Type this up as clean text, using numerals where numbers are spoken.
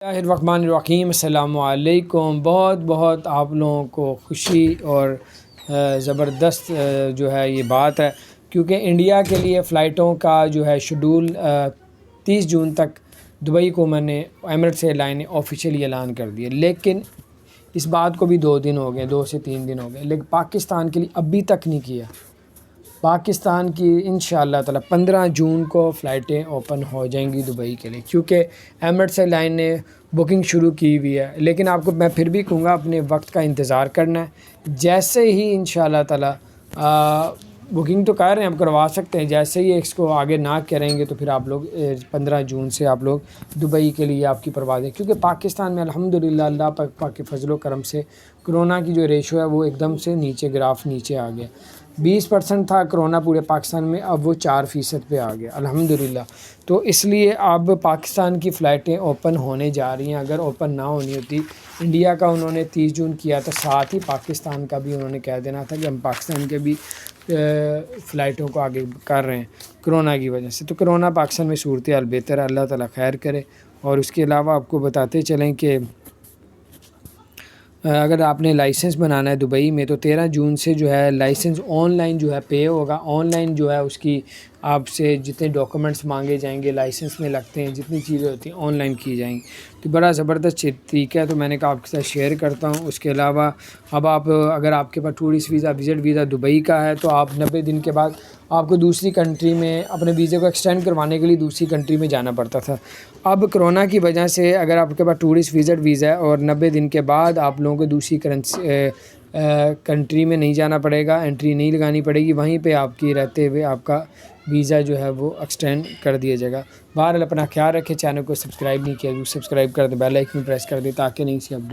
الرحمن الرحیم، السلام علیکم۔ بہت بہت آپ لوگوں کو خوشی اور زبردست جو ہے یہ بات ہے، کیونکہ انڈیا کے لیے فلائٹوں کا جو ہے شیڈول 30 جون تک دبئی کو میں نے ایمریٹس ایئر لائن نے آفیشیلی اعلان کر دیا، لیکن اس بات کو بھی 2 دن ہو گئے، 2 سے 3 دن ہو گئے، لیکن پاکستان کے لیے ابھی تک نہیں کیا۔ پاکستان کی انشاءاللہ تعالی 15 جون کو فلائٹیں اوپن ہو جائیں گی دبئی کے لیے، کیونکہ ایمریٹس ایئر لائن نے بکنگ شروع کی ہوئی ہے۔ لیکن آپ کو میں پھر بھی کہوں گا اپنے وقت کا انتظار کرنا ہے، جیسے ہی انشاءاللہ تعالی بکنگ تو کر رہے ہیں، آپ کروا سکتے ہیں، جیسے ہی اس کو آگے نہ کریں گے تو پھر آپ لوگ 15 جون سے آپ لوگ دبئی کے لیے آپ کی پروازیں، کیونکہ پاکستان میں الحمدللہ اللہ پاک کے فضل و کرم سے کرونا کی جو ریشو ہے وہ ایک دم سے نیچے، گراف نیچے آ گیا۔ 20% تھا کرونا پورے پاکستان میں، اب وہ 4% پہ آ گیا الحمدللہ۔ تو اس لیے اب پاکستان کی فلائٹیں اوپن ہونے جا رہی ہیں۔ اگر اوپن نہ ہونی ہوتی، انڈیا کا انہوں نے 30 جون کیا تو ساتھ ہی پاکستان کا بھی انہوں نے کہہ دینا تھا کہ ہم پاکستان کے بھی فلائٹوں کو آگے کر رہے ہیں کرونا کی وجہ سے۔ تو کرونا پاکستان میں صورتحال بہتر ہے، اللہ تعالیٰ خیر کرے۔ اور اس کے علاوہ آپ کو بتاتے چلیں کہ اگر آپ نے لائسنس بنانا ہے دبئی میں تو 13 جون سے جو ہے لائسنس آن لائن جو ہے پے ہوگا، آن لائن جو ہے اس کی آپ سے جتنے ڈاکومنٹس مانگے جائیں گے لائسنس میں لگتے ہیں، جتنی چیزیں ہوتی ہیں آن لائن کی جائیں گی۔ تو بڑا زبردست طریقہ ہے، تو میں نے کہا آپ کے ساتھ شیئر کرتا ہوں۔ اس کے علاوہ اب آپ اگر آپ کے پاس tourist visa, visit visa Dubai کا ہے تو آپ 90 دن کے بعد آپ کو دوسری کنٹری میں اپنے ویزے کو ایکسٹینڈ کروانے کے لیے دوسری کنٹری میں جانا پڑتا تھا۔ اب کرونا کی وجہ سے اگر آپ کے پاس ٹورسٹ وزٹ ویزا ہے اور 90 دن کے بعد آپ لوگوں کو دوسری کنٹری میں نہیں جانا پڑے گا، انٹری نہیں لگانی پڑے گی، وہیں پہ آپ کی رہتے ہوئے آپ کا ویزا جو ہے وہ ایکسٹینڈ کر دیا جائے گا۔ بہرحال اپنا خیال رکھیں، چینل کو سبسکرائب نہیں کیا تو سبسکرائب کر دیں، بیل آئیکن پریس کر دیں تاکہ نہیں سی اپڈیٹ